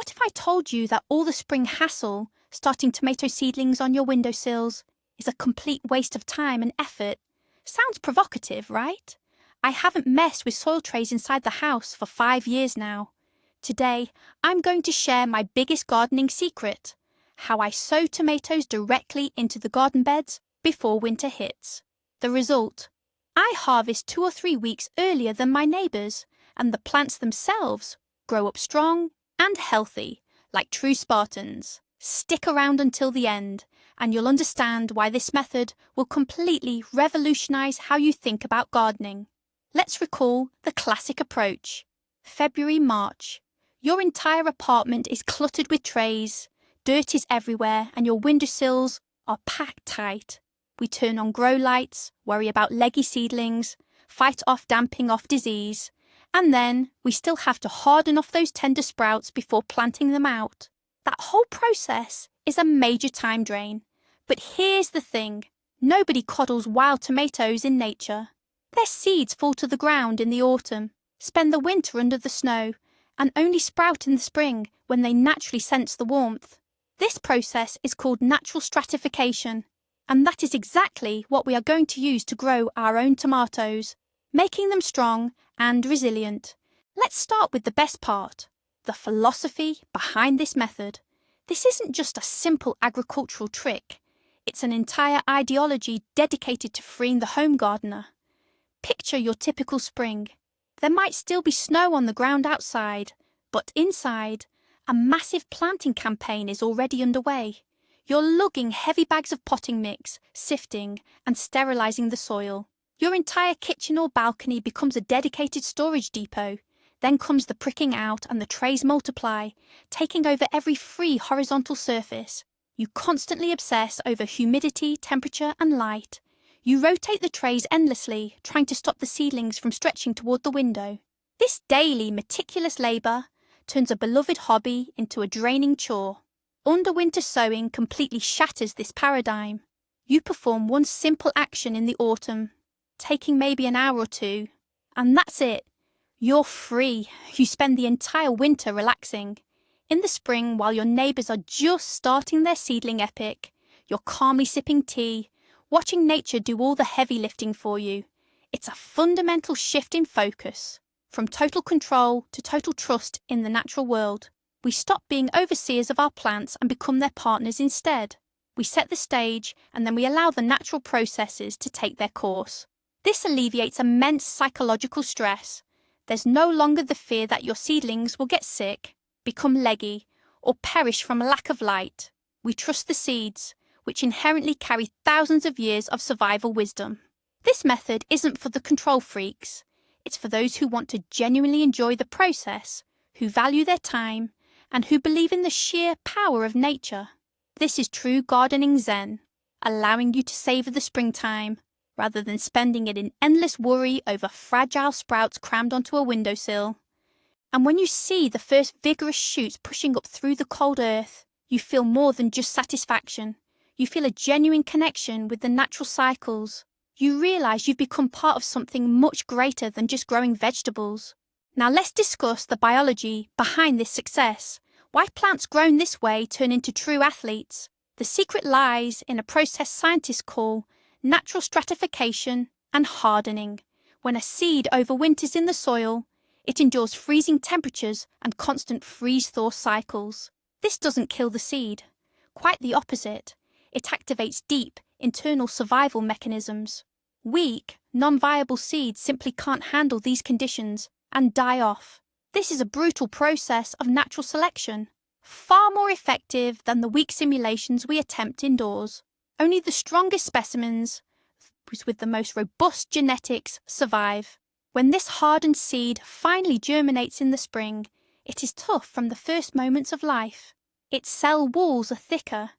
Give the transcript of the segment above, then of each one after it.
What if I told you that all the spring hassle, starting tomato seedlings on your windowsills, is a complete waste of time and effort? Sounds provocative, right? I haven't messed with soil trays inside the house for 5 years now. Today, I'm going to share my biggest gardening secret: how I sow tomatoes directly into the garden beds before winter hits. The result: I harvest 2 or 3 weeks earlier than my neighbours, and the plants themselves grow up strong and healthy, like true Spartans. Stick around until the end, and you'll understand why this method will completely revolutionise how you think about gardening. Let's recall the classic approach. February, March. Your entire apartment is cluttered with trays, dirt is everywhere, and your windowsills are packed tight. We turn on grow lights, worry about leggy seedlings, fight off damping off disease, and then we still have to harden off those tender sprouts before planting them out. That whole process is a major time drain. But here's the thing: nobody coddles wild tomatoes in nature. Their seeds fall to the ground in the autumn, spend the winter under the snow, and only sprout in the spring when they naturally sense the warmth. This process is called natural stratification, and that is exactly what we are going to use to grow our own tomatoes, making them strong and resilient. Let's start with the best part: the philosophy behind this method. This isn't just a simple agricultural trick. It's an entire ideology dedicated to freeing the home gardener. Picture your typical spring. There might still be snow on the ground outside, but inside, a massive planting campaign is already underway. You're lugging heavy bags of potting mix, sifting, and sterilising the soil. Your entire kitchen or balcony becomes a dedicated storage depot. Then comes the pricking out, and the trays multiply, taking over every free horizontal surface. You constantly obsess over humidity, temperature, and light. You rotate the trays endlessly, trying to stop the seedlings from stretching toward the window. This daily, meticulous labour turns a beloved hobby into a draining chore. Underwinter sowing completely shatters this paradigm. You perform one simple action in the autumn, taking maybe an hour or two, and that's it. You're free. You spend the entire winter relaxing. In the spring, while your neighbours are just starting their seedling epic, you're calmly sipping tea, watching nature do all the heavy lifting for you. It's a fundamental shift in focus, from total control to total trust in the natural world. We stop being overseers of our plants and become their partners instead. We set the stage, and then we allow the natural processes to take their course. This alleviates immense psychological stress. There's no longer the fear that your seedlings will get sick, become leggy, or perish from a lack of light. We trust the seeds, which inherently carry thousands of years of survival wisdom. This method isn't for the control freaks. It's for those who want to genuinely enjoy the process, who value their time, and who believe in the sheer power of nature. This is true gardening zen, allowing you to savour the springtime, rather than spending it in endless worry over fragile sprouts crammed onto a windowsill. And when you see the first vigorous shoots pushing up through the cold earth, you feel more than just satisfaction. You feel a genuine connection with the natural cycles. You realise you've become part of something much greater than just growing vegetables. Now let's discuss the biology behind this success. Why plants grown this way turn into true athletes. The secret lies in a process scientists call natural stratification and hardening. When a seed overwinters in the soil, it endures freezing temperatures and constant freeze-thaw cycles. This doesn't kill the seed. Quite the opposite. It activates deep, internal survival mechanisms. Weak, non-viable seeds simply can't handle these conditions and die off. This is a brutal process of natural selection, far more effective than the weak simulations we attempt indoors. Only the strongest specimens, those with the most robust genetics, survive. When this hardened seed finally germinates in the spring, it is tough from the first moments of life. Its cell walls are thicker,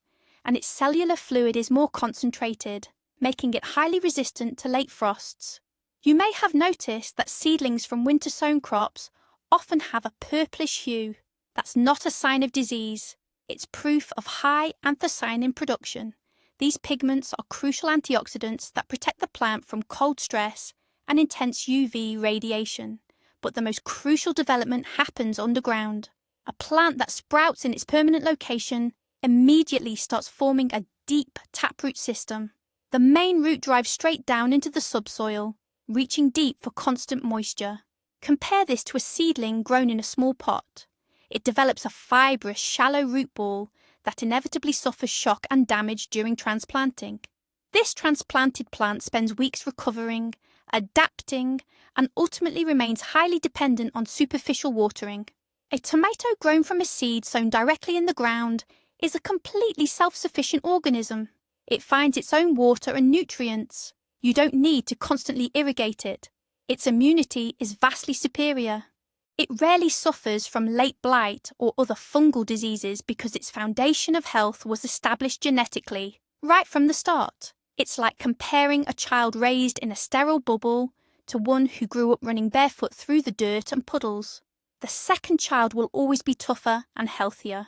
and its cellular fluid is more concentrated, making it highly resistant to late frosts. You may have noticed that seedlings from winter-sown crops often have a purplish hue. That's not a sign of disease. It's proof of high anthocyanin production. These pigments are crucial antioxidants that protect the plant from cold stress and intense UV radiation. But the most crucial development happens underground. A plant that sprouts in its permanent location immediately starts forming a deep taproot system. The main root drives straight down into the subsoil, reaching deep for constant moisture. Compare this to a seedling grown in a small pot. It develops a fibrous, shallow root ball that inevitably suffers shock and damage during transplanting. This transplanted plant spends weeks recovering, adapting, and ultimately remains highly dependent on superficial watering. A tomato grown from a seed sown directly in the ground is a completely self-sufficient organism. It finds its own water and nutrients. You don't need to constantly irrigate it. Its immunity is vastly superior. It rarely suffers from late blight or other fungal diseases because its foundation of health was established genetically, right from the start. It's like comparing a child raised in a sterile bubble to one who grew up running barefoot through the dirt and puddles. The second child will always be tougher and healthier.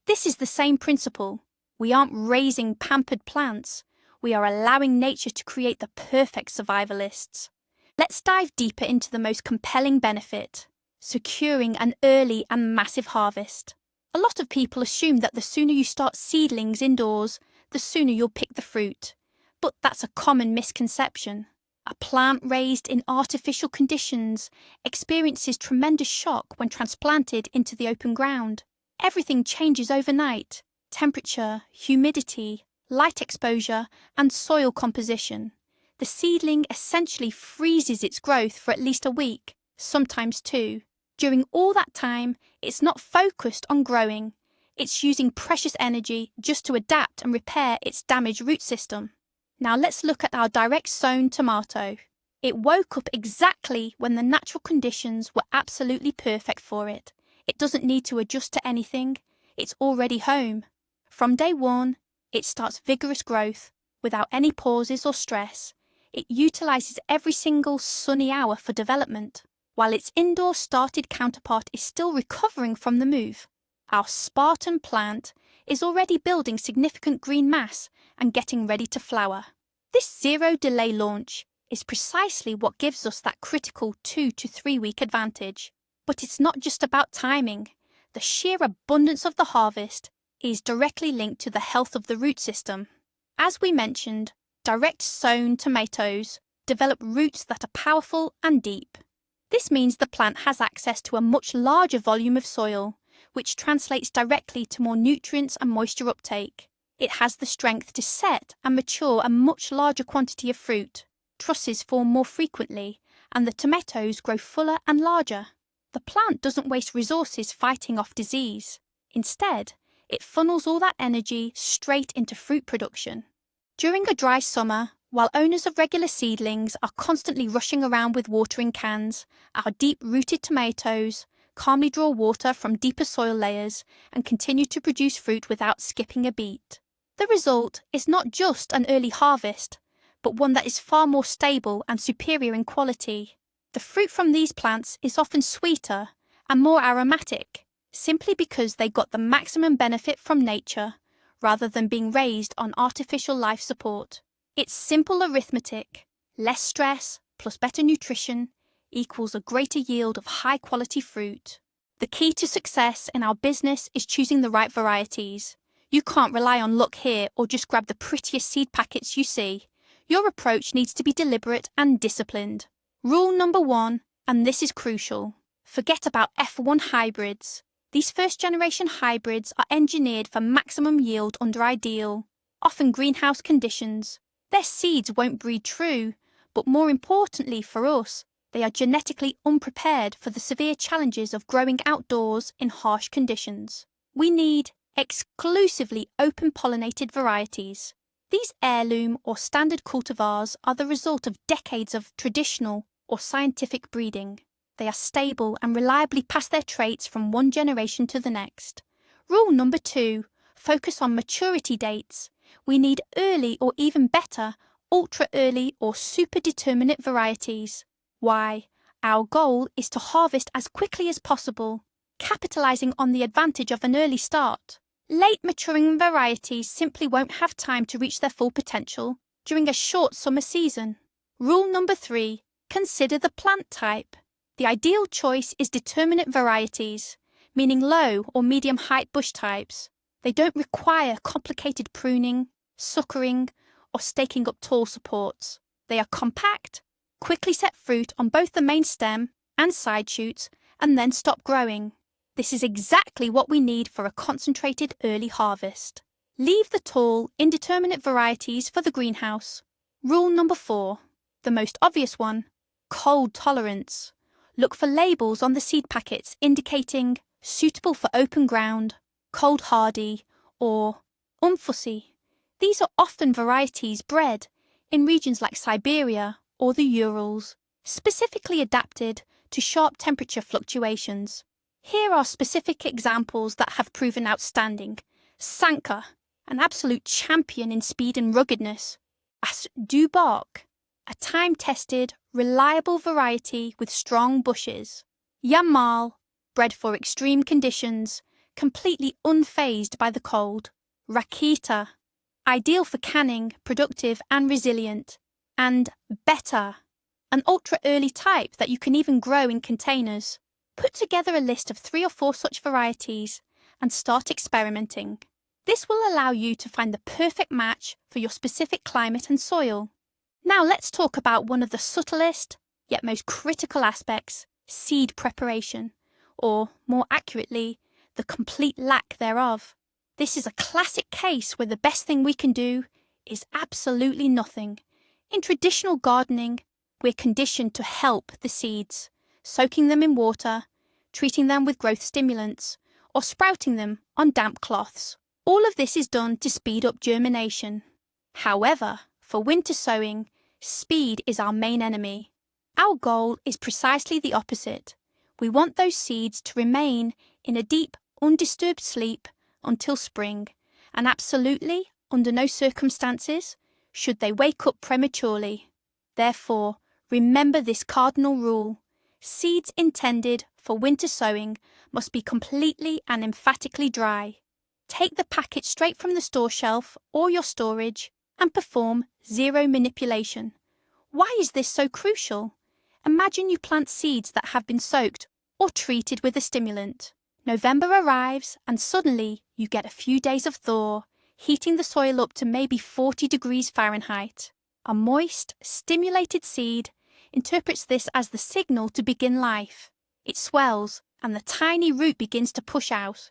This is the same principle. We aren't raising pampered plants. We are allowing nature to create the perfect survivalists. Let's dive deeper into the most compelling benefit: securing an early and massive harvest. A lot of people assume that the sooner you start seedlings indoors, the sooner you'll pick the fruit. But that's a common misconception. A plant raised in artificial conditions experiences tremendous shock when transplanted into the open ground. Everything changes overnight: temperature, humidity, light exposure, and soil composition. The seedling essentially freezes its growth for at least a week, sometimes two. During all that time, it's not focused on growing. It's using precious energy just to adapt and repair its damaged root system. Now let's look at our direct sown tomato. It woke up exactly when the natural conditions were absolutely perfect for it. It doesn't need to adjust to anything. It's already home. From day one, it starts vigorous growth without any pauses or stress. It utilizes every single sunny hour for development, while its indoor started counterpart is still recovering from the move. Our Spartan plant is already building significant green mass and getting ready to flower. This zero-delay launch is precisely what gives us that critical 2 to 3 week advantage. But it's not just about timing. The sheer abundance of the harvest is directly linked to the health of the root system. As we mentioned, direct sown tomatoes develop roots that are powerful and deep. This means the plant has access to a much larger volume of soil, which translates directly to more nutrients and moisture uptake. It has the strength to set and mature a much larger quantity of fruit. Trusses form more frequently, and the tomatoes grow fuller and larger. The plant doesn't waste resources fighting off disease. Instead, it funnels all that energy straight into fruit production. During a dry summer, while owners of regular seedlings are constantly rushing around with watering cans, our deep-rooted tomatoes calmly draw water from deeper soil layers and continue to produce fruit without skipping a beat. The result is not just an early harvest, but one that is far more stable and superior in quality. The fruit from these plants is often sweeter and more aromatic, simply because they got the maximum benefit from nature, rather than being raised on artificial life support. It's simple arithmetic. Less stress plus better nutrition equals a greater yield of high-quality fruit. The key to success in our business is choosing the right varieties. You can't rely on luck here or just grab the prettiest seed packets you see. Your approach needs to be deliberate and disciplined. Rule number 1, and this is crucial: forget about F1 hybrids. These first-generation hybrids are engineered for maximum yield under ideal, often greenhouse conditions. Their seeds won't breed true, but more importantly for us, they are genetically unprepared for the severe challenges of growing outdoors in harsh conditions. We need exclusively open-pollinated varieties. These heirloom or standard cultivars are the result of decades of traditional or scientific breeding. They are stable and reliably pass their traits from one generation to the next. Rule number 2, focus on maturity dates. We need early or even better, ultra-early or super-determinate varieties. Why? Our goal is to harvest as quickly as possible, capitalizing on the advantage of an early start. Late maturing varieties simply won't have time to reach their full potential during a short summer season. Rule number 3, consider the plant type. The ideal choice is determinate varieties, meaning low or medium height bush types. They don't require complicated pruning, suckering, or staking up tall supports. They are compact, quickly set fruit on both the main stem and side shoots, and then stop growing. This is exactly what we need for a concentrated early harvest. Leave the tall, indeterminate varieties for the greenhouse. Rule number 4, the most obvious one, cold tolerance. Look for labels on the seed packets indicating suitable for open ground, cold hardy, or unfussy. These are often varieties bred in regions like Siberia or the Urals, specifically adapted to sharp temperature fluctuations. Here are specific examples that have proven outstanding. Sanka, an absolute champion in speed and ruggedness. As Dubark, a time-tested, reliable variety with strong bushes. Yamal, bred for extreme conditions, completely unfazed by the cold. Rakita, ideal for canning, productive and resilient. And Beta, an ultra-early type that you can even grow in containers. Put together a list of 3 or 4 such varieties and start experimenting. This will allow you to find the perfect match for your specific climate and soil. Now let's talk about one of the subtlest, yet most critical aspects, seed preparation, or more accurately, the complete lack thereof. This is a classic case where the best thing we can do is absolutely nothing. In traditional gardening, we're conditioned to help the seeds, soaking them in water, treating them with growth stimulants, or sprouting them on damp cloths. All of this is done to speed up germination. However, for winter sowing, speed is our main enemy. Our goal is precisely the opposite. We want those seeds to remain in a deep, undisturbed sleep until spring, and absolutely, under no circumstances, should they wake up prematurely. Therefore, remember this cardinal rule. Seeds intended for winter sowing must be completely and emphatically dry. Take the packet straight from the store shelf or your storage and perform zero manipulation. Why is this so crucial? Imagine you plant seeds that have been soaked or treated with a stimulant. November arrives and suddenly you get a few days of thaw, heating the soil up to maybe 40 degrees Fahrenheit. A moist, stimulated seed interprets this as the signal to begin life. It swells and the tiny root begins to push out.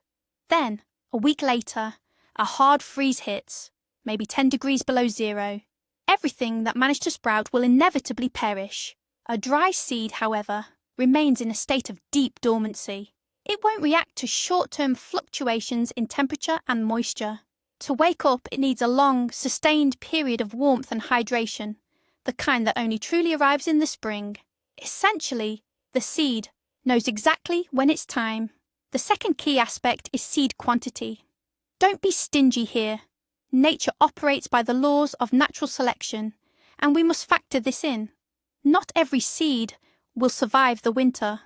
Then, a week later, a hard freeze hits, maybe 10 degrees below zero. Everything that managed to sprout will inevitably perish. A dry seed, however, remains in a state of deep dormancy. It won't react to short-term fluctuations in temperature and moisture. To wake up, it needs a long, sustained period of warmth and hydration, the kind that only truly arrives in the spring. Essentially, the seed knows exactly when it's time. The second key aspect is seed quantity. Don't be stingy here. Nature operates by the laws of natural selection, and we must factor this in. Not every seed will survive the winter.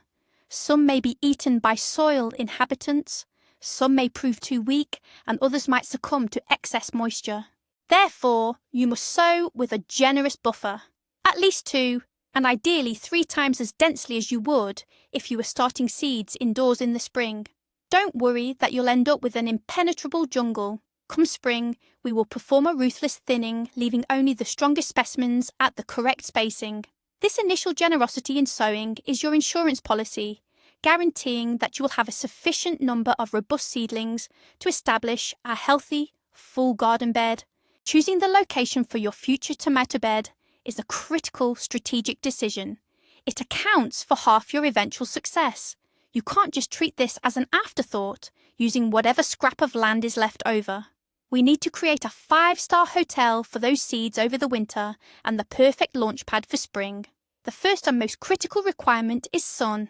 Some may be eaten by soil inhabitants, some may prove too weak, and others might succumb to excess moisture. Therefore, you must sow with a generous buffer, at least 2, and ideally 3 times as densely as you would if you were starting seeds indoors in the spring. Don't worry that you'll end up with an impenetrable jungle. Come spring, we will perform a ruthless thinning, leaving only the strongest specimens at the correct spacing. This initial generosity in sowing is your insurance policy, guaranteeing that you will have a sufficient number of robust seedlings to establish a healthy, full garden bed. Choosing the location for your future tomato bed is a critical strategic decision. It accounts for half your eventual success. You can't just treat this as an afterthought, using whatever scrap of land is left over. We need to create a 5-star hotel for those seeds over the winter and the perfect launch pad for spring. The first and most critical requirement is sun.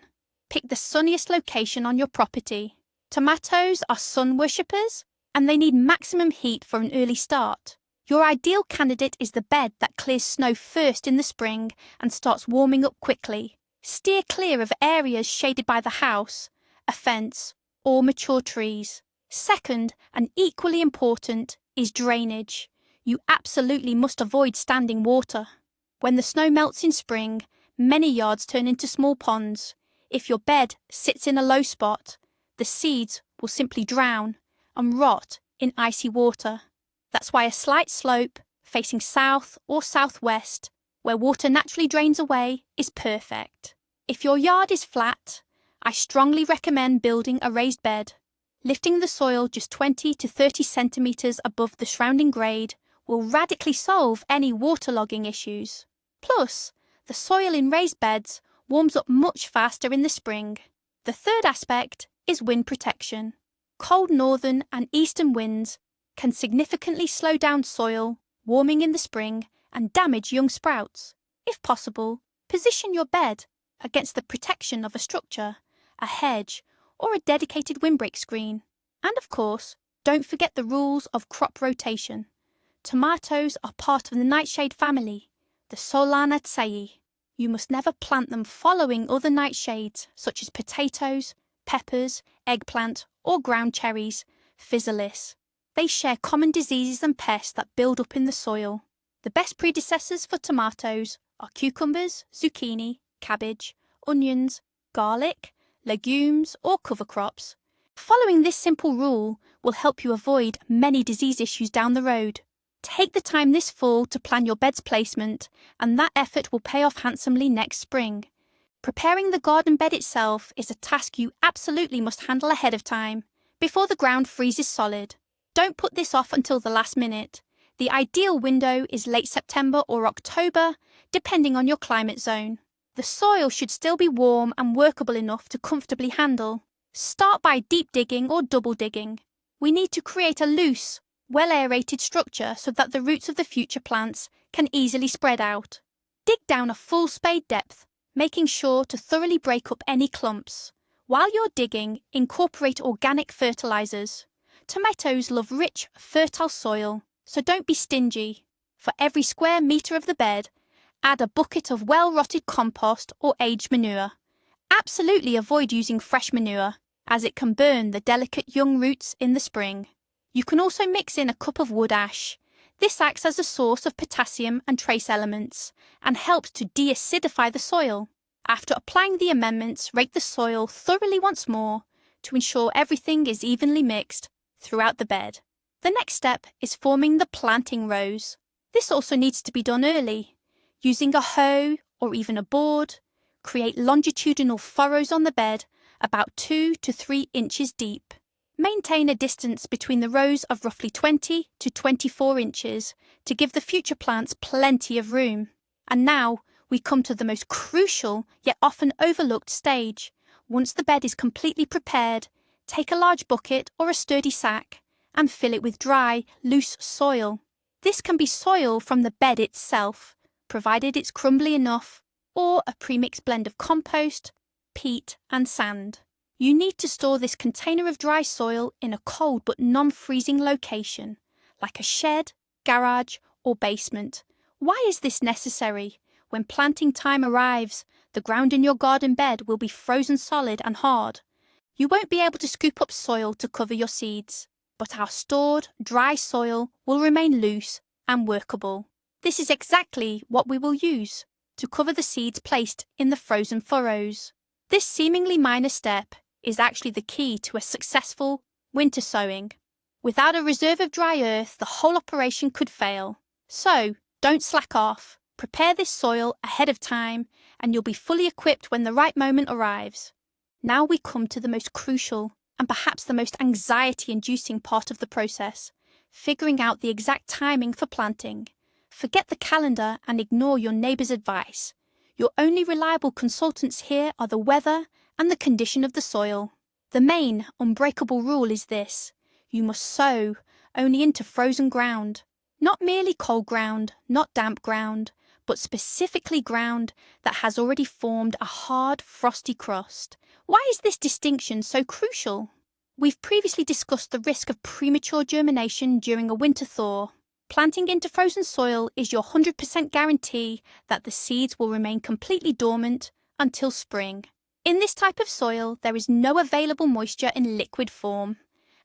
Pick the sunniest location on your property. Tomatoes are sun worshippers, and they need maximum heat for an early start. Your ideal candidate is the bed that clears snow first in the spring and starts warming up quickly. Steer clear of areas shaded by the house, a fence, or mature trees. Second, and equally important, is drainage. You absolutely must avoid standing water. When the snow melts in spring, many yards turn into small ponds. If your bed sits in a low spot, the seeds will simply drown and rot in icy water. That's why a slight slope facing south or southwest, where water naturally drains away, is perfect. If your yard is flat, I strongly recommend building a raised bed. Lifting the soil just 20 to 30 centimetres above the surrounding grade will radically solve any waterlogging issues. Plus, the soil in raised beds warms up much faster in the spring. The third aspect is wind protection. Cold northern and eastern winds can significantly slow down soil warming in the spring and damage young sprouts. If possible, position your bed against the protection of a structure, a hedge, or a dedicated windbreak screen. And of course, don't forget the rules of crop rotation. Tomatoes are part of the nightshade family, the Solanaceae. You must never plant them following other nightshades such as potatoes, peppers, eggplant, or ground cherries, physalis. They share common diseases and pests that build up in the soil. The best predecessors for tomatoes are cucumbers, zucchini, cabbage, onions, garlic, legumes, or cover crops. Following this simple rule will help you avoid many disease issues down the road. Take the time this fall to plan your bed's placement, and that effort will pay off handsomely next spring. Preparing the garden bed itself is a task you absolutely must handle ahead of time, before the ground freezes solid. Don't put this off until the last minute. The ideal window is late September or October, depending on your climate zone. The soil should still be warm and workable enough to comfortably handle. Start by deep digging or double digging. We need to create a loose, well-aerated structure so that the roots of the future plants can easily spread out. Dig down a full spade depth, making sure to thoroughly break up any clumps. While you're digging, incorporate organic fertilizers. Tomatoes love rich, fertile soil, so don't be stingy. For every square metre of the bed, add a bucket of well-rotted compost or aged manure. Absolutely avoid using fresh manure, as it can burn the delicate young roots in the spring. You can also mix in a cup of wood ash. This acts as a source of potassium and trace elements, and helps to de-acidify the soil. After applying the amendments, rake the soil thoroughly once more to ensure everything is evenly mixed throughout the bed. The next step is forming the planting rows. This also needs to be done early. Using a hoe or even a board, create longitudinal furrows on the bed about 2 to 3 inches deep. Maintain a distance between the rows of roughly 20 to 24 inches to give the future plants plenty of room. And now we come to the most crucial yet often overlooked stage. Once the bed is completely prepared, take a large bucket or a sturdy sack and fill it with dry, loose soil. This can be soil from the bed itself, provided it's crumbly enough, or a premixed blend of compost, peat and sand. You need to store this container of dry soil in a cold but non-freezing location, like a shed, garage or basement. Why is this necessary? When planting time arrives, the ground in your garden bed will be frozen solid and hard. You won't be able to scoop up soil to cover your seeds, but our stored, dry soil will remain loose and workable. This is exactly what we will use to cover the seeds placed in the frozen furrows. This seemingly minor step is actually the key to a successful winter sowing. Without a reserve of dry earth, the whole operation could fail. So, don't slack off. Prepare this soil ahead of time, and you'll be fully equipped when the right moment arrives. Now we come to the most crucial and perhaps the most anxiety-inducing part of the process, figuring out the exact timing for planting. Forget the calendar and ignore your neighbour's advice. Your only reliable consultants here are the weather and the condition of the soil. The main, unbreakable rule is this: you must sow only into frozen ground. Not merely cold ground, not damp ground, but specifically ground that has already formed a hard, frosty crust. Why is this distinction so crucial? We've previously discussed the risk of premature germination during a winter thaw. Planting into frozen soil is your 100% guarantee that the seeds will remain completely dormant until spring. In this type of soil, there is no available moisture in liquid form,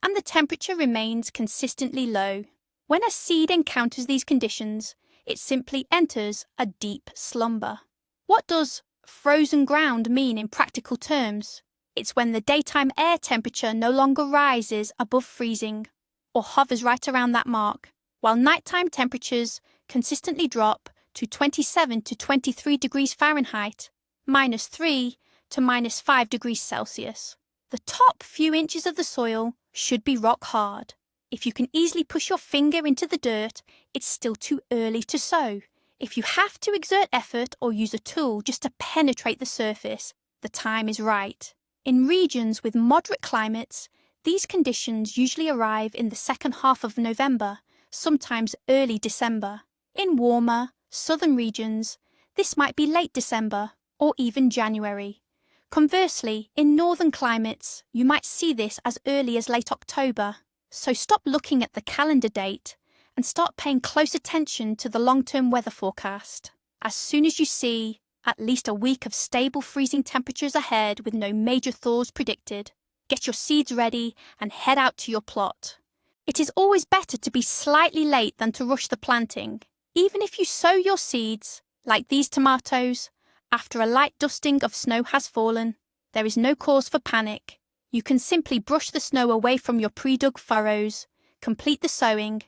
and the temperature remains consistently low. When a seed encounters these conditions, it simply enters a deep slumber. What does frozen ground mean in practical terms? It's when the daytime air temperature no longer rises above freezing, or hovers right around that mark, while nighttime temperatures consistently drop to 27 to 23 degrees Fahrenheit, -3 to -5 degrees Celsius. The top few inches of the soil should be rock hard. If you can easily push your finger into the dirt, it's still too early to sow. If you have to exert effort or use a tool just to penetrate the surface, the time is right. In regions with moderate climates, these conditions usually arrive in the second half of November, sometimes early December. In warmer, southern regions, this might be late December or even January. Conversely, in northern climates, you might see this as early as late October. So stop looking at the calendar date and start paying close attention to the long-term weather forecast. As soon as you see at least a week of stable freezing temperatures ahead with no major thaws predicted, get your seeds ready and head out to your plot. It is always better to be slightly late than to rush the planting. Even if you sow your seeds, like these tomatoes, after a light dusting of snow has fallen, there is no cause for panic. You can simply brush the snow away from your pre-dug furrows, complete the sowing,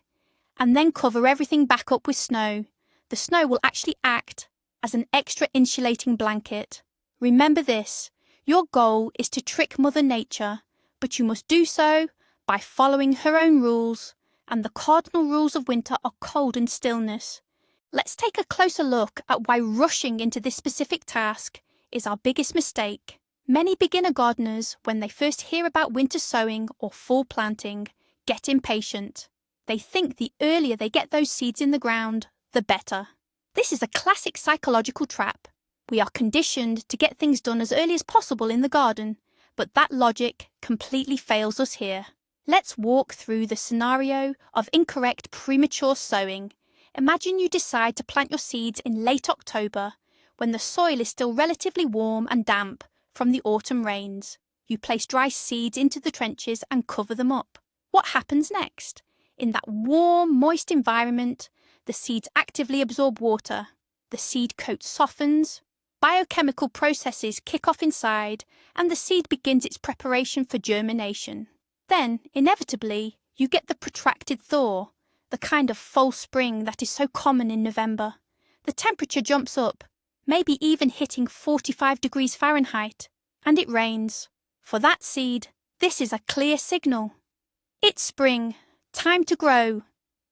and then cover everything back up with snow. The snow will actually act as an extra insulating blanket. Remember this, your goal is to trick Mother Nature, but you must do so by following her own rules, and the cardinal rules of winter are cold and stillness. Let's take a closer look at why rushing into this specific task is our biggest mistake. Many beginner gardeners, when they first hear about winter sowing or fall planting, get impatient. They think the earlier they get those seeds in the ground, the better. This is a classic psychological trap. We are conditioned to get things done as early as possible in the garden, but that logic completely fails us here. Let's walk through the scenario of incorrect premature sowing. Imagine you decide to plant your seeds in late October, when the soil is still relatively warm and damp from the autumn rains. You place dry seeds into the trenches and cover them up. What happens next? In that warm, moist environment, the seeds actively absorb water. The seed coat softens, biochemical processes kick off inside, and the seed begins its preparation for germination. Then, inevitably, you get the protracted thaw, the kind of false spring that is so common in November. The temperature jumps up, maybe even hitting 45 degrees Fahrenheit, and it rains. For that seed, this is a clear signal. It's spring, time to grow.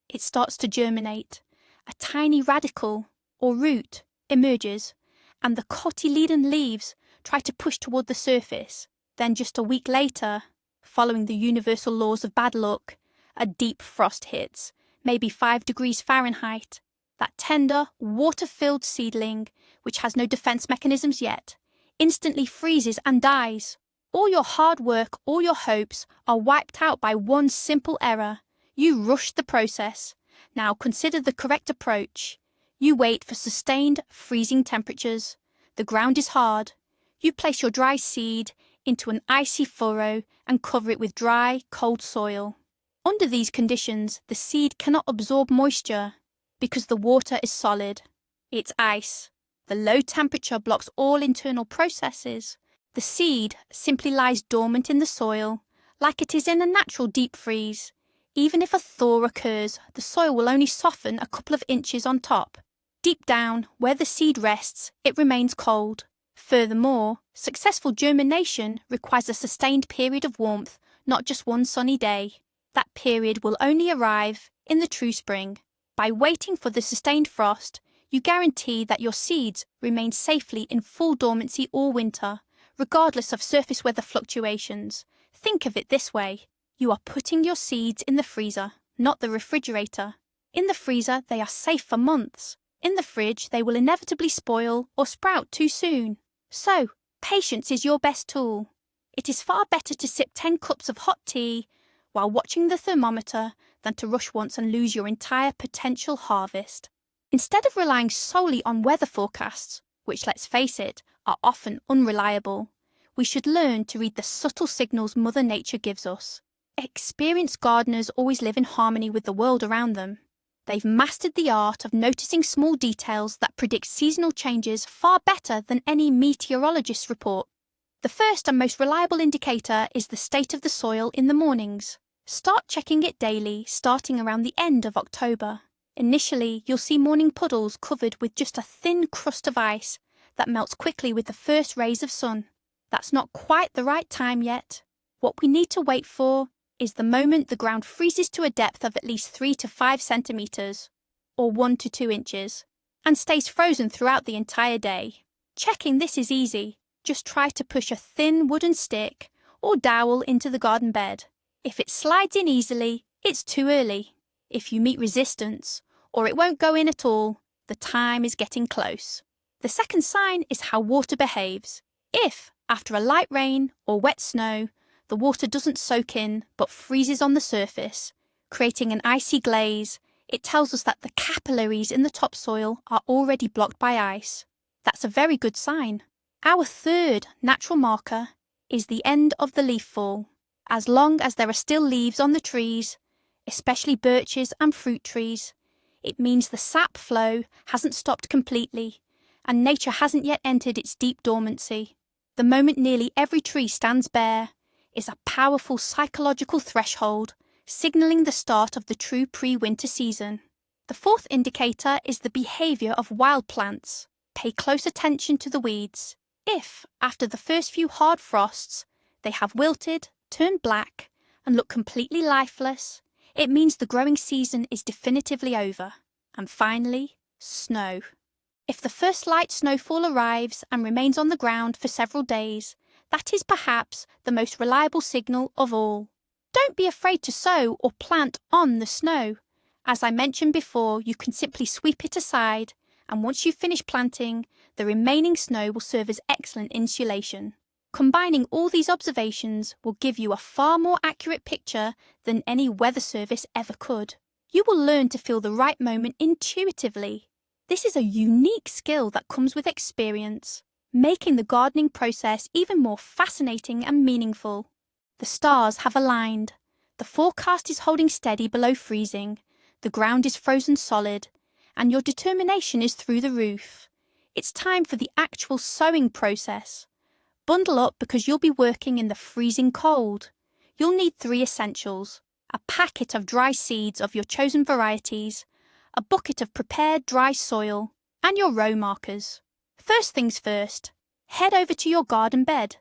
It starts to germinate. A tiny radical, or root, emerges, and the cotyledon leaves try to push toward the surface. Then just a week later, following the universal laws of bad luck, a deep frost hits, maybe 5 degrees Fahrenheit. That tender, water-filled seedling, which has no defense mechanisms yet, instantly freezes and dies. All your hard work, all your hopes are wiped out by one simple error. You rushed the process. Now consider the correct approach. You wait for sustained freezing temperatures. The ground is hard. You place your dry seed into an icy furrow and cover it with dry, cold soil. Under these conditions, the seed cannot absorb moisture because the water is solid. It's ice. The low temperature blocks all internal processes. The seed simply lies dormant in the soil, like it is in a natural deep freeze. Even if a thaw occurs, the soil will only soften a couple of inches on top. Deep down, where the seed rests, it remains cold. Furthermore, successful germination requires a sustained period of warmth, not just one sunny day. That period will only arrive in the true spring. By waiting for the sustained frost, you guarantee that your seeds remain safely in full dormancy all winter, regardless of surface weather fluctuations. Think of it this way. You are putting your seeds in the freezer, not the refrigerator. In the freezer, they are safe for months. In the fridge, they will inevitably spoil or sprout too soon. So, patience is your best tool. It is far better to sip 10 cups of hot tea while watching the thermometer than to rush once and lose your entire potential harvest. Instead of relying solely on weather forecasts, which, let's face it, are often unreliable, we should learn to read the subtle signals Mother Nature gives us. Experienced gardeners always live in harmony with the world around them. They've mastered the art of noticing small details that predict seasonal changes far better than any meteorologist's report. The first and most reliable indicator is the state of the soil in the mornings. Start checking it daily, starting around the end of October. Initially, you'll see morning puddles covered with just a thin crust of ice that melts quickly with the first rays of sun. That's not quite the right time yet. What we need to wait for is the moment the ground freezes to a depth of at least 3 to 5 centimeters, or 1 to 2 inches, and stays frozen throughout the entire day. Checking this is easy. Just try to push a thin wooden stick or dowel into the garden bed. If it slides in easily, it's too early. If you meet resistance, or it won't go in at all, the time is getting close. The second sign is how water behaves. If, after a light rain or wet snow, the water doesn't soak in but freezes on the surface, creating an icy glaze, it tells us that the capillaries in the topsoil are already blocked by ice. That's a very good sign. Our third natural marker is the end of the leaf fall. As long as there are still leaves on the trees, especially birches and fruit trees, it means the sap flow hasn't stopped completely and nature hasn't yet entered its deep dormancy. The moment nearly every tree stands bare is a powerful psychological threshold signalling the start of the true pre-winter season. The fourth indicator is the behavior of wild plants. Pay close attention to the weeds. If, after the first few hard frosts, they have wilted, turned black, and look completely lifeless, it means the growing season is definitively over. And finally, snow. If the first light snowfall arrives and remains on the ground for several days, that is perhaps the most reliable signal of all. Don't be afraid to sow or plant on the snow. As I mentioned before, you can simply sweep it aside, and once you finish planting, the remaining snow will serve as excellent insulation. Combining all these observations will give you a far more accurate picture than any weather service ever could. You will learn to feel the right moment intuitively. This is a unique skill that comes with experience, making the gardening process even more fascinating and meaningful. The stars have aligned. The forecast is holding steady below freezing. The ground is frozen solid, and your determination is through the roof. It's time for the actual sowing process. Bundle up because you'll be working in the freezing cold. You'll need 3 essentials: a packet of dry seeds of your chosen varieties, a bucket of prepared dry soil, and your row markers. First things first, head over to your garden bed,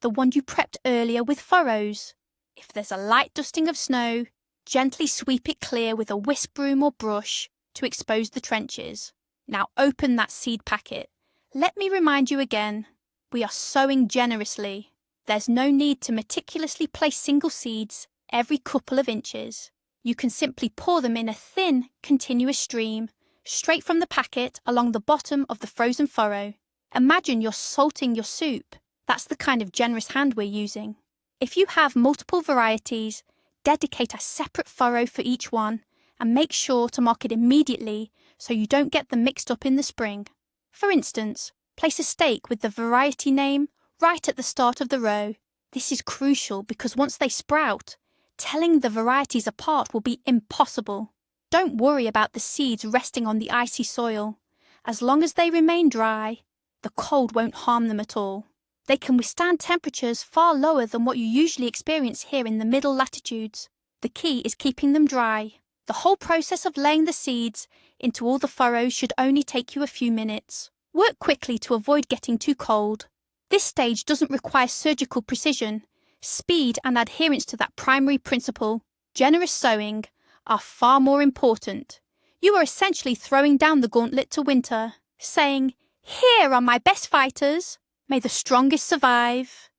the one you prepped earlier with furrows. If there's a light dusting of snow, gently sweep it clear with a whisk broom or brush to expose the trenches. Now open that seed packet. Let me remind you again, we are sowing generously. There's no need to meticulously place single seeds every couple of inches. You can simply pour them in a thin, continuous stream, straight from the packet along the bottom of the frozen furrow. Imagine you're salting your soup. That's the kind of generous hand we're using. If you have multiple varieties, dedicate a separate furrow for each one and make sure to mark it immediately so you don't get them mixed up in the spring. For instance, place a stake with the variety name right at the start of the row. This is crucial because once they sprout, telling the varieties apart will be impossible. Don't worry about the seeds resting on the icy soil. As long as they remain dry, the cold won't harm them at all. They can withstand temperatures far lower than what you usually experience here in the middle latitudes. The key is keeping them dry. The whole process of laying the seeds into all the furrows should only take you a few minutes. Work quickly to avoid getting too cold. This stage doesn't require surgical precision. Speed and adherence to that primary principle, generous sowing, are far more important. You are essentially throwing down the gauntlet to winter, saying, "Here are my best fighters. May the strongest survive."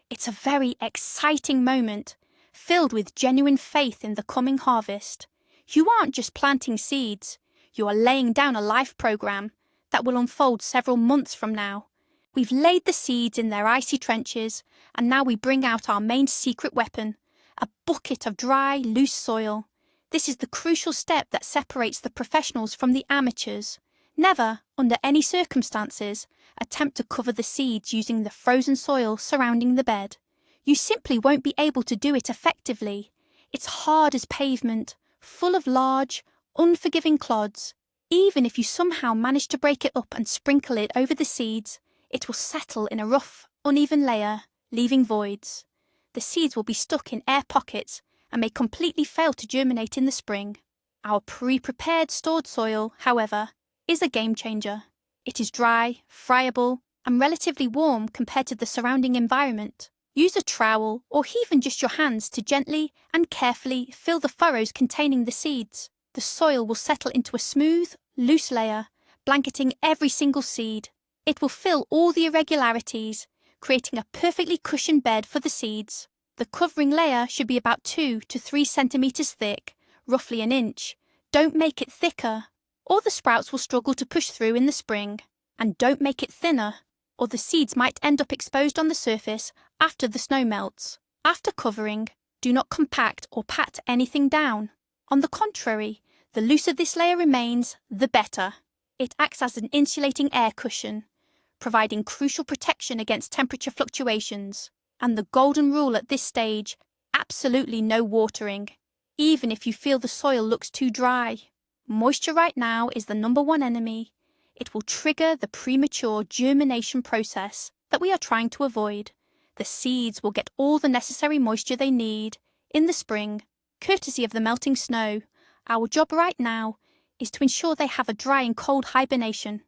It's a very exciting moment, filled with genuine faith in the coming harvest. You aren't just planting seeds, you are laying down a life program that will unfold several months from now. We've laid the seeds in their icy trenches, and now we bring out our main secret weapon, a bucket of dry, loose soil. This is the crucial step that separates the professionals from the amateurs. Never, under any circumstances, attempt to cover the seeds using the frozen soil surrounding the bed. You simply won't be able to do it effectively. It's hard as pavement, full of large, unforgiving clods. Even if you somehow manage to break it up and sprinkle it over the seeds, it will settle in a rough, uneven layer, leaving voids. The seeds will be stuck in air pockets and may completely fail to germinate in the spring. Our pre-prepared stored soil, however, is a game changer. It is dry, friable, and relatively warm compared to the surrounding environment. Use a trowel or even just your hands to gently and carefully fill the furrows containing the seeds. The soil will settle into a smooth, loose layer, blanketing every single seed. It will fill all the irregularities, creating a perfectly cushioned bed for the seeds. The covering layer should be about 2 to 3 centimeters thick, roughly an inch. Don't make it thicker, or the sprouts will struggle to push through in the spring. And don't make it thinner, or the seeds might end up exposed on the surface after the snow melts. After covering, do not compact or pat anything down. On the contrary, the looser this layer remains, the better. It acts as an insulating air cushion, providing crucial protection against temperature fluctuations. And the golden rule at this stage, absolutely no watering, even if you feel the soil looks too dry. Moisture right now is the #1 enemy. It will trigger the premature germination process that we are trying to avoid. The seeds will get all the necessary moisture they need in the spring, courtesy of the melting snow. Our job right now is to ensure they have a dry and cold hibernation.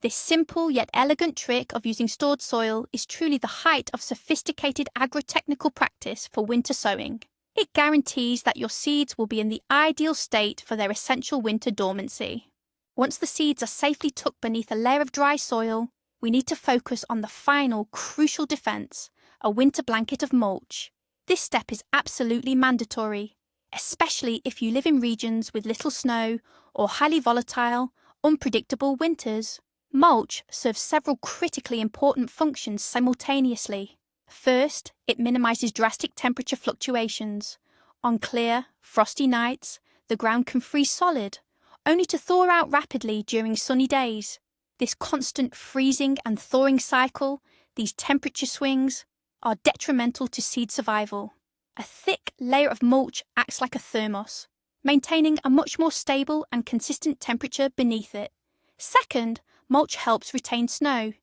This simple yet elegant trick of using stored soil is truly the height of sophisticated agro-technical practice for winter sowing. It guarantees that your seeds will be in the ideal state for their essential winter dormancy. Once the seeds are safely tucked beneath a layer of dry soil, we need to focus on the final crucial defense, a winter blanket of mulch. This step is absolutely mandatory, especially if you live in regions with little snow or highly volatile, unpredictable winters. Mulch serves several critically important functions simultaneously. First, it minimizes drastic temperature fluctuations. On clear, frosty nights, the ground can freeze solid, only to thaw out rapidly during sunny days. This constant freezing and thawing cycle, these temperature swings, are detrimental to seed survival. A thick layer of mulch acts like a thermos, maintaining a much more stable and consistent temperature beneath it. Second, mulch helps retain snow.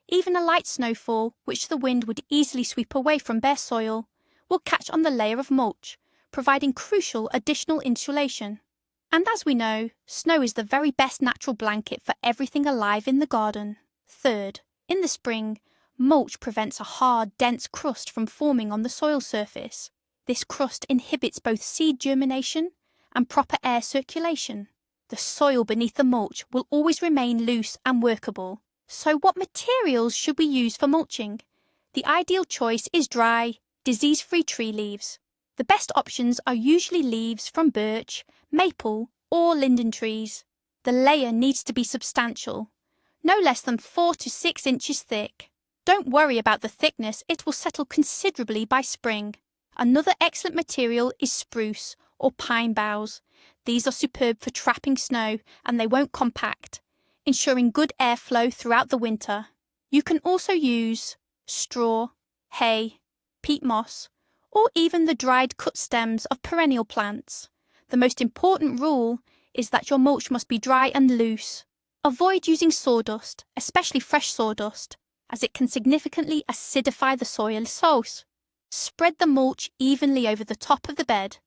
Even a light snowfall, which the wind would easily sweep away from bare soil, will catch on the layer of mulch, providing crucial additional insulation. And as we know, snow is the very best natural blanket for everything alive in the garden. Third, in the spring, mulch prevents a hard, dense crust from forming on the soil surface. This crust inhibits both seed germination and proper air circulation. The soil beneath the mulch will always remain loose and workable. So what materials should we use for mulching? The ideal choice is dry, disease-free tree leaves. The best options are usually leaves from birch, maple, or linden trees. The layer needs to be substantial, no less than 4 to 6 inches thick. Don't worry about the thickness, it will settle considerably by spring. Another excellent material is spruce or pine boughs. These are superb for trapping snow and they won't compact, ensuring good airflow throughout the winter. You can also use straw, hay, peat moss, or even the dried cut stems of perennial plants. The most important rule is that your mulch must be dry and loose. Avoid using sawdust, especially fresh sawdust, as it can significantly acidify the soil source. Spread the mulch evenly over the top of the bed.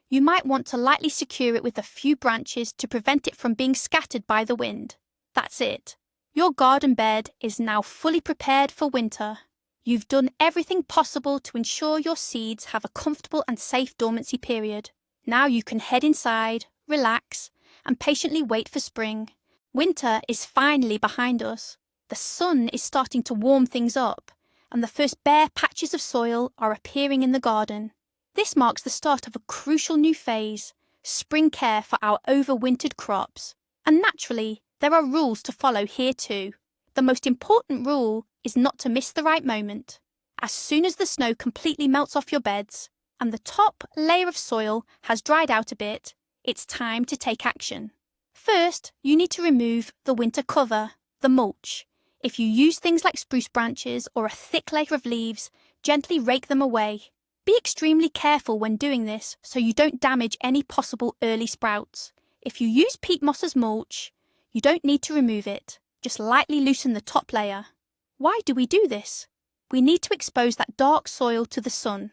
You might want to lightly secure it with a few branches to prevent it from being scattered by the wind. That's it. Your garden bed is now fully prepared for winter. You've done everything possible to ensure your seeds have a comfortable and safe dormancy period. Now you can head inside, relax, and patiently wait for spring. Winter is finally behind us. The sun is starting to warm things up, and the first bare patches of soil are appearing in the garden. This marks the start of a crucial new phase, spring care for our overwintered crops. And naturally, there are rules to follow here too. The most important rule is not to miss the right moment. As soon as the snow completely melts off your beds and the top layer of soil has dried out a bit, it's time to take action. First, you need to remove the winter cover, the mulch. If you use things like spruce branches or a thick layer of leaves, gently rake them away. Be extremely careful when doing this so you don't damage any possible early sprouts. If you use peat moss as mulch, you don't need to remove it. Just lightly loosen the top layer. Why do we do this? We need to expose that dark soil to the sun.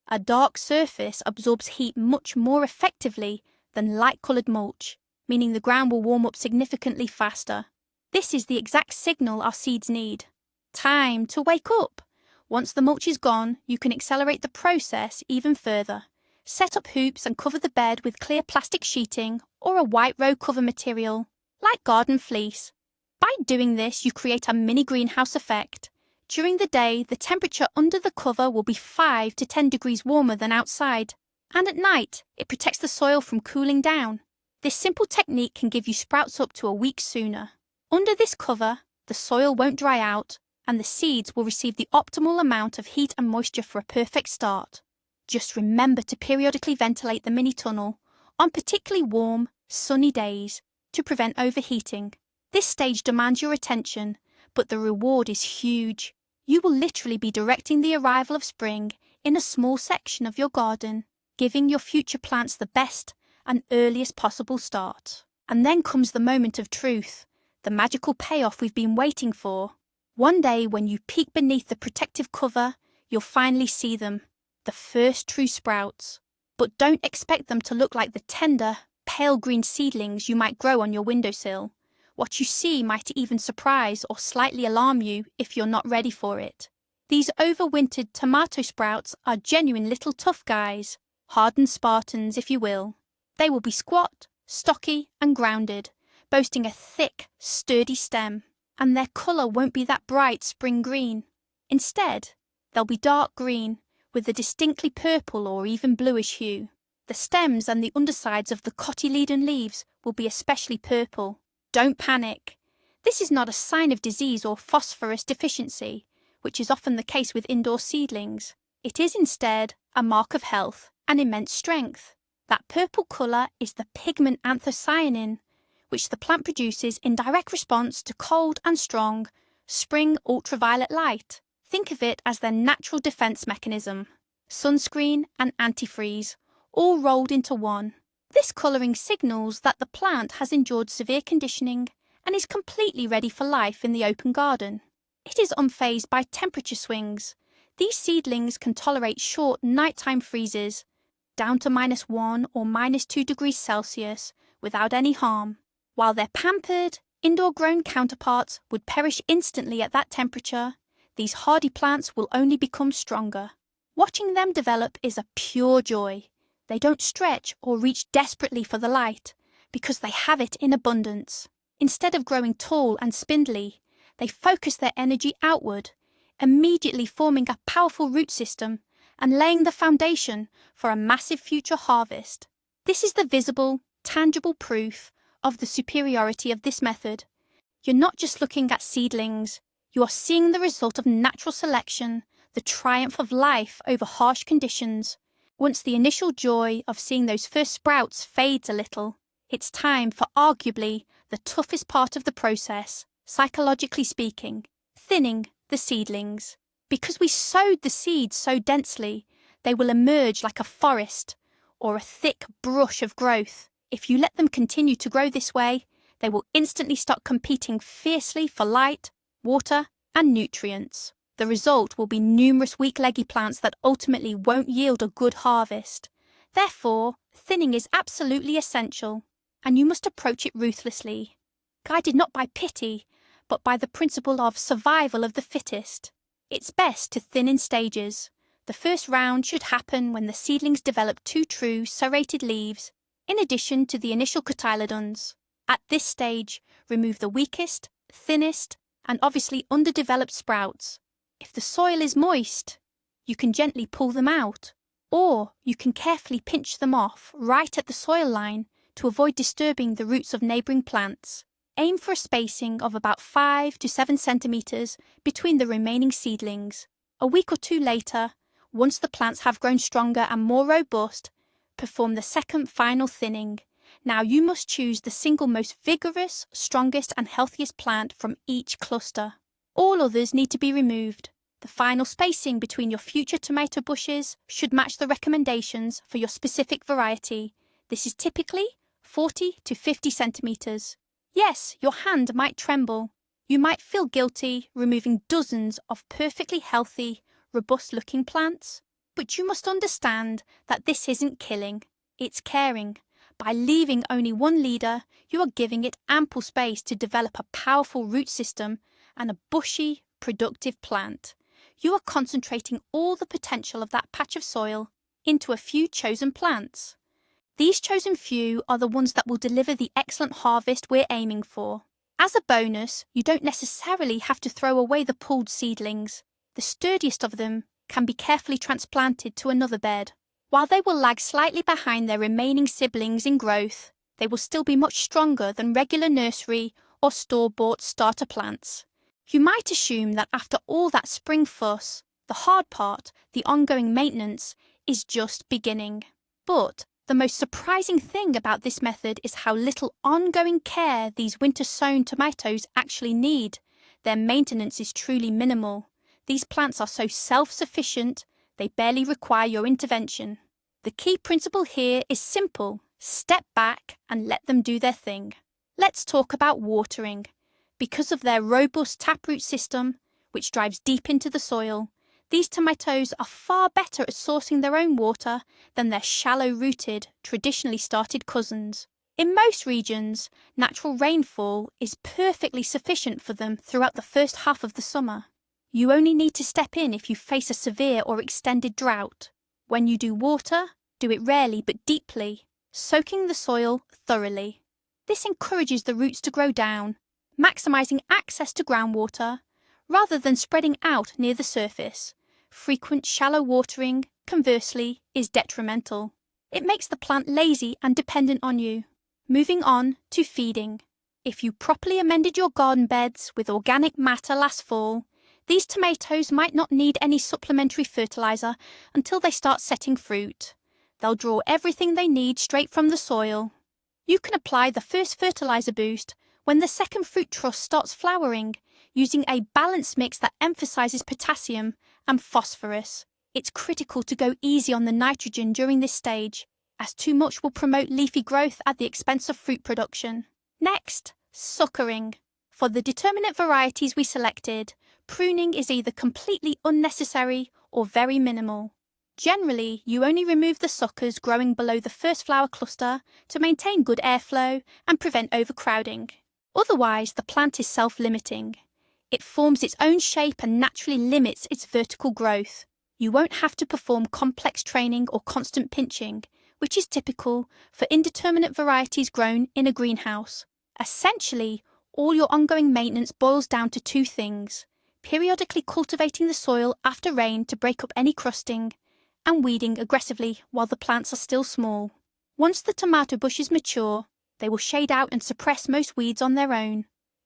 A dark surface absorbs heat much more effectively than light-coloured mulch, meaning the ground will warm up significantly faster. This is the exact signal our seeds need. Time to wake up! Once the mulch is gone, you can accelerate the process even further. Set up hoops and cover the bed with clear plastic sheeting or a white row cover material, like garden fleece. By doing this, you create a mini greenhouse effect. During the day, the temperature under the cover will be 5 to 10 degrees warmer than outside, and at night, it protects the soil from cooling down. This simple technique can give you sprouts up to a week sooner. Under this cover, the soil won't dry out, and the seeds will receive the optimal amount of heat and moisture for a perfect start. Just remember to periodically ventilate the mini tunnel on particularly warm, sunny days to prevent overheating. This stage demands your attention, but the reward is huge. You will literally be directing the arrival of spring in a small section of your garden, giving your future plants the best and earliest possible start. And then comes the moment of truth, the magical payoff we've been waiting for. One day when you peek beneath the protective cover, you'll finally see them, the first true sprouts. But don't expect them to look like the tender, pale green seedlings you might grow on your windowsill. What you see might even surprise or slightly alarm you if you're not ready for it. These overwintered tomato sprouts are genuine little tough guys, hardened Spartans if you will. They will be squat, stocky and grounded, boasting a thick, sturdy stem, and their colour won't be that bright spring green. Instead, they'll be dark green, with a distinctly purple or even bluish hue. The stems and the undersides of the cotyledon leaves will be especially purple. Don't panic. This is not a sign of disease or phosphorus deficiency, which is often the case with indoor seedlings. It is instead a mark of health and immense strength. That purple colour is the pigment anthocyanin, which the plant produces in direct response to cold and strong spring ultraviolet light. Think of it as their natural defense mechanism. Sunscreen and antifreeze, all rolled into one. This colouring signals that the plant has endured severe conditioning and is completely ready for life in the open garden. It is unfazed by temperature swings. These seedlings can tolerate short nighttime freezes, down to -1 or -2 degrees Celsius, without any harm, while their pampered, indoor-grown counterparts would perish instantly at that temperature. These hardy plants will only become stronger. Watching them develop is a pure joy. They don't stretch or reach desperately for the light, because they have it in abundance. Instead of growing tall and spindly, they focus their energy outward, immediately forming a powerful root system and laying the foundation for a massive future harvest. This is the visible, tangible proof of the superiority of this method. You're not just looking at seedlings, you are seeing the result of natural selection, the triumph of life over harsh conditions. Once the initial joy of seeing those first sprouts fades a little, it's time for arguably the toughest part of the process, psychologically speaking, thinning the seedlings. Because we sowed the seeds so densely, they will emerge like a forest or a thick brush of growth. If you let them continue to grow this way, they will instantly start competing fiercely for light, water, and nutrients. The result will be numerous weak leggy plants that ultimately won't yield a good harvest. Therefore, thinning is absolutely essential, and you must approach it ruthlessly, guided not by pity, but by the principle of survival of the fittest. It's best to thin in stages. The first round should happen when the seedlings develop 2 true serrated leaves, in addition to the initial cotyledons. At this stage, remove the weakest, thinnest, and obviously underdeveloped sprouts. If the soil is moist, you can gently pull them out, or you can carefully pinch them off right at the soil line to avoid disturbing the roots of neighbouring plants. Aim for a spacing of about 5 to 7 centimetres between the remaining seedlings. A week or 2 later, once the plants have grown stronger and more robust, perform the second final thinning. Now you must choose the single most vigorous, strongest and healthiest plant from each cluster. All others need to be removed. The final spacing between your future tomato bushes should match the recommendations for your specific variety. This is typically 40 to 50 centimetres. Yes, your hand might tremble. You might feel guilty removing dozens of perfectly healthy, robust-looking plants, but you must understand that this isn't killing, it's caring. By leaving only one leader, you are giving it ample space to develop a powerful root system and a bushy, productive plant. You are concentrating all the potential of that patch of soil into a few chosen plants. These chosen few are the ones that will deliver the excellent harvest we're aiming for. As a bonus, you don't necessarily have to throw away the pulled seedlings. The sturdiest of them can be carefully transplanted to another bed. While they will lag slightly behind their remaining siblings in growth, they will still be much stronger than regular nursery or store-bought starter plants. You might assume that after all that spring fuss, the hard part, the ongoing maintenance, is just beginning. But the most surprising thing about this method is how little ongoing care these winter-sown tomatoes actually need. Their maintenance is truly minimal. These plants are so self-sufficient, they barely require your intervention. The key principle here is simple: step back and let them do their thing. Let's talk about watering. Because of their robust taproot system, which drives deep into the soil, these tomatoes are far better at sourcing their own water than their shallow-rooted, traditionally started cousins. In most regions, natural rainfall is perfectly sufficient for them throughout the first half of the summer. You only need to step in if you face a severe or extended drought. When you do water, do it rarely but deeply, soaking the soil thoroughly. This encourages the roots to grow down, maximising access to groundwater, rather than spreading out near the surface. Frequent shallow watering, conversely, is detrimental. It makes the plant lazy and dependent on you. Moving on to feeding. If you properly amended your garden beds with organic matter last fall, these tomatoes might not need any supplementary fertiliser until they start setting fruit. They'll draw everything they need straight from the soil. You can apply the first fertiliser boost when the second fruit truss starts flowering, using a balanced mix that emphasises potassium and phosphorus. It's critical to go easy on the nitrogen during this stage, as too much will promote leafy growth at the expense of fruit production. Next, suckering. For the determinate varieties we selected, pruning is either completely unnecessary or very minimal. Generally, you only remove the suckers growing below the first flower cluster to maintain good airflow and prevent overcrowding. Otherwise, the plant is self-limiting. It forms its own shape and naturally limits its vertical growth. You won't have to perform complex training or constant pinching, which is typical for indeterminate varieties grown in a greenhouse. Essentially, all your ongoing maintenance boils down to two things: periodically cultivating the soil after rain to break up any crusting, and weeding aggressively while the plants are still small. Once the tomato bushes mature, they will shade out and suppress most weeds on their own.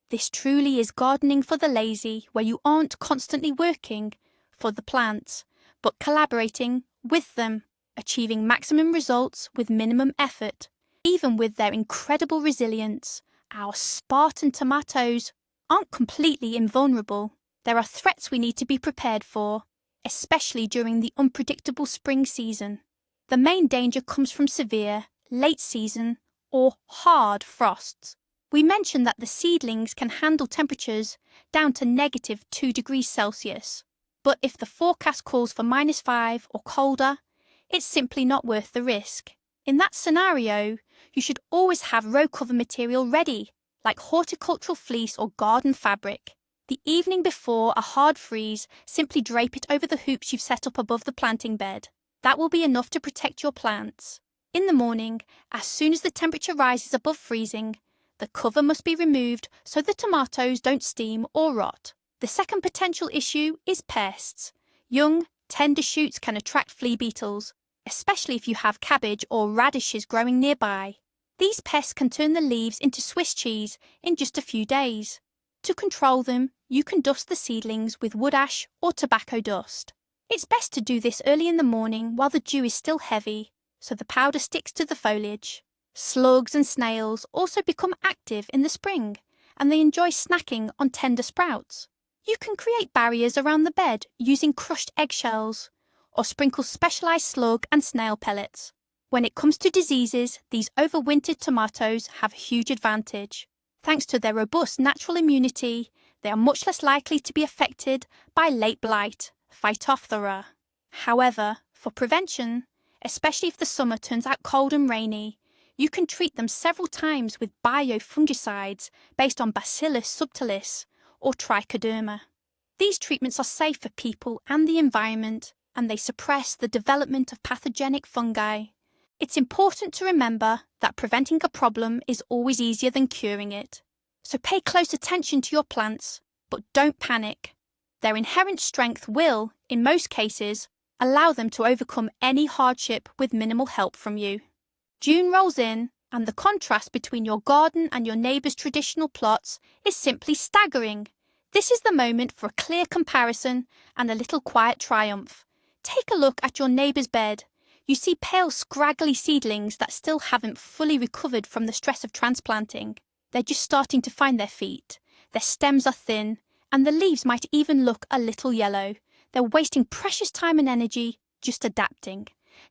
This truly is gardening for the lazy, where you aren't constantly working for the plants, but collaborating with them, achieving maximum results with minimum effort. Even with their incredible resilience, our Spartan tomatoes aren't completely invulnerable. There are threats we need to be prepared for, especially during the unpredictable spring season. The main danger comes from severe, late-season, or hard frosts. We mentioned that the seedlings can handle temperatures down to -2 degrees Celsius, but if the forecast calls for -5 or colder, it's simply not worth the risk. In that scenario, you should always have row cover material ready, like horticultural fleece or garden fabric. The evening before a hard freeze, simply drape it over the hoops you've set up above the planting bed. That will be enough to protect your plants. In the morning, as soon as the temperature rises above freezing, the cover must be removed so the tomatoes don't steam or rot. The second potential issue is pests. Young, tender shoots can attract flea beetles, especially if you have cabbage or radishes growing nearby. These pests can turn the leaves into Swiss cheese in just a few days. To control them, you can dust the seedlings with wood ash or tobacco dust. It's best to do this early in the morning while the dew is still heavy, so the powder sticks to the foliage. Slugs and snails also become active in the spring, and they enjoy snacking on tender sprouts. You can create barriers around the bed using crushed eggshells, or sprinkle specialised slug and snail pellets. When it comes to diseases, these overwintered tomatoes have a huge advantage. Thanks to their robust natural immunity, They are much less likely to be affected by late blight, Phytophthora. However, for prevention, especially if the summer turns out cold and rainy, you can treat them several times with biofungicides based on Bacillus subtilis or Trichoderma. These treatments are safe for people and the environment, and they suppress the development of pathogenic fungi. It's important to remember that preventing a problem is always easier than curing it. So pay close attention to your plants, but don't panic. Their inherent strength will, in most cases, allow them to overcome any hardship with minimal help from you. June rolls in, and the contrast between your garden and your neighbour's traditional plots is simply staggering. This is the moment for a clear comparison and a little quiet triumph. Take a look at your neighbour's bed. You see pale, scraggly seedlings that still haven't fully recovered from the stress of transplanting. They're just starting to find their feet. Their stems are thin, and the leaves might even look a little yellow. They're wasting precious time and energy just adapting.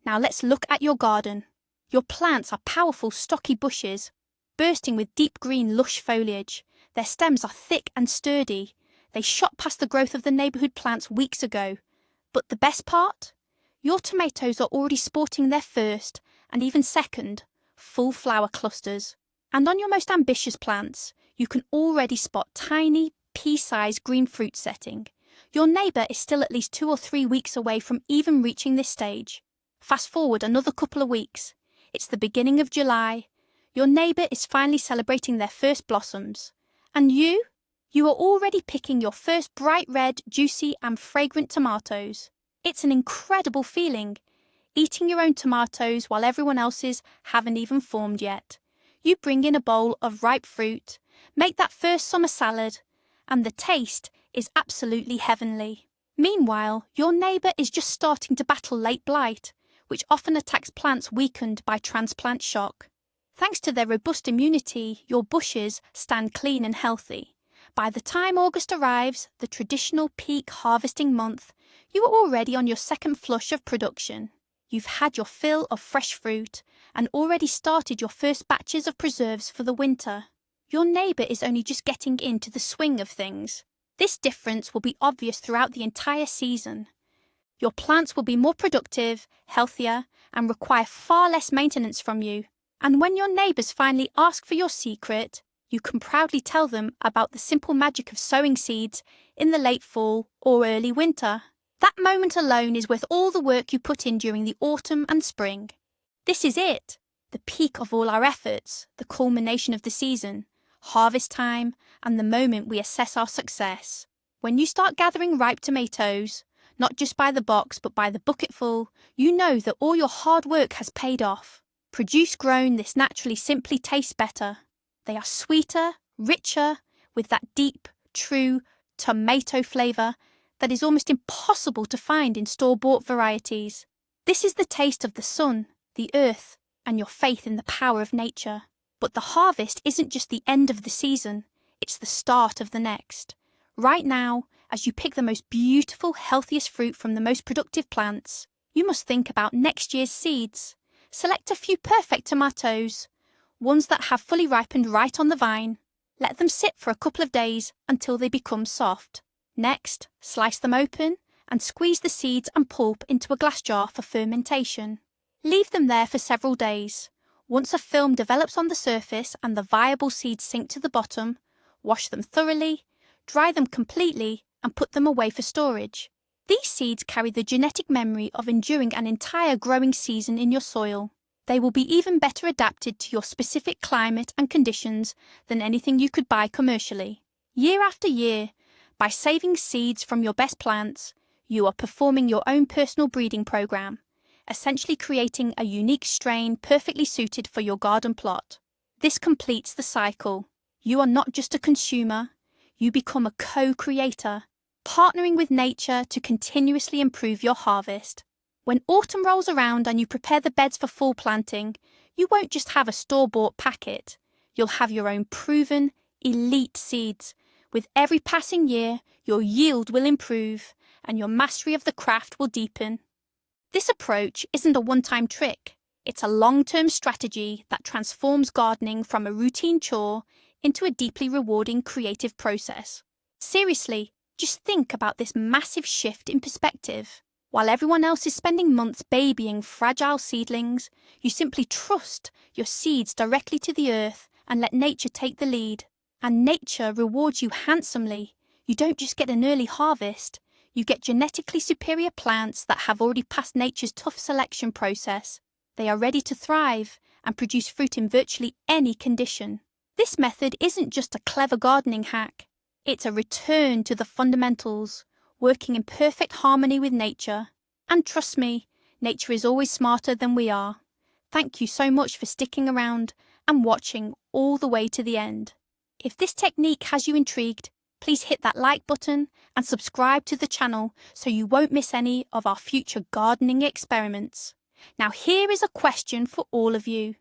Now let's look at your garden. Your plants are powerful, stocky bushes, bursting with deep green, lush foliage. Their stems are thick and sturdy. They shot past the growth of the neighbourhood plants weeks ago. But the best part? Your tomatoes are already sporting their first, and even second, full flower clusters. And on your most ambitious plants, you can already spot tiny, pea-sized green fruit setting. Your neighbour is still at least 2 or 3 weeks away from even reaching this stage. Fast forward another couple of weeks. It's the beginning of July. Your neighbour is finally celebrating their first blossoms. And you? You are already picking your first bright red, juicy and fragrant tomatoes. It's an incredible feeling, eating your own tomatoes while everyone else's haven't even formed yet. You bring in a bowl of ripe fruit, make that first summer salad, and the taste is absolutely heavenly. Meanwhile, your neighbour is just starting to battle late blight, which often attacks plants weakened by transplant shock. Thanks to their robust immunity, your bushes stand clean and healthy. By the time August arrives, the traditional peak harvesting month, you are already on your second flush of production. You've had your fill of fresh fruit and already started your first batches of preserves for the winter. Your neighbour is only just getting into the swing of things. This difference will be obvious throughout the entire season. Your plants will be more productive, healthier, and require far less maintenance from you. And when your neighbours finally ask for your secret, you can proudly tell them about the simple magic of sowing seeds in the late fall or early winter. That moment alone is worth all the work you put in during the autumn and spring. This is it, the peak of all our efforts, the culmination of the season, harvest time, and the moment we assess our success. When you start gathering ripe tomatoes, not just by the box but by the bucketful, you know that all your hard work has paid off. Produce grown, this naturally simply tastes better. They are sweeter, richer, with that deep, true tomato flavour that is almost impossible to find in store-bought varieties. This is the taste of the sun, the earth, and your faith in the power of nature. But the harvest isn't just the end of the season, it's the start of the next. Right now, as you pick the most beautiful, healthiest fruit from the most productive plants, you must think about next year's seeds. Select a few perfect tomatoes, ones that have fully ripened right on the vine. Let them sit for a couple of days until they become soft. Next, slice them open and squeeze the seeds and pulp into a glass jar for fermentation. Leave them there for several days. Once a film develops on the surface and the viable seeds sink to the bottom, wash them thoroughly, dry them completely, and put them away for storage. These seeds carry the genetic memory of enduring an entire growing season in your soil. They will be even better adapted to your specific climate and conditions than anything you could buy commercially. Year after year, by saving seeds from your best plants, you are performing your own personal breeding program, essentially creating a unique strain perfectly suited for your garden plot. This completes the cycle. You are not just a consumer, you become a co-creator, partnering with nature to continuously improve your harvest. When autumn rolls around and you prepare the beds for fall planting, you won't just have a store-bought packet. You'll have your own proven, elite seeds. With every passing year, your yield will improve and your mastery of the craft will deepen. This approach isn't a one-time trick. It's a long-term strategy that transforms gardening from a routine chore into a deeply rewarding creative process. Seriously, just think about this massive shift in perspective. While everyone else is spending months babying fragile seedlings, you simply trust your seeds directly to the earth and let nature take the lead. And nature rewards you handsomely. You don't just get an early harvest, you get genetically superior plants that have already passed nature's tough selection process. They are ready to thrive and produce fruit in virtually any condition. This method isn't just a clever gardening hack. It's a return to the fundamentals, working in perfect harmony with nature. And trust me, nature is always smarter than we are. Thank you so much for sticking around and watching all the way to the end. If this technique has you intrigued, please hit that like button and subscribe to the channel so you won't miss any of our future gardening experiments. Now here is a question for all of you.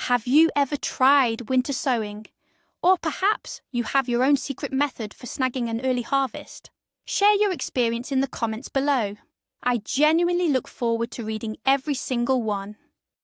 Have you ever tried winter sowing? Or perhaps you have your own secret method for snagging an early harvest? Share your experience in the comments below. I genuinely look forward to reading every single one.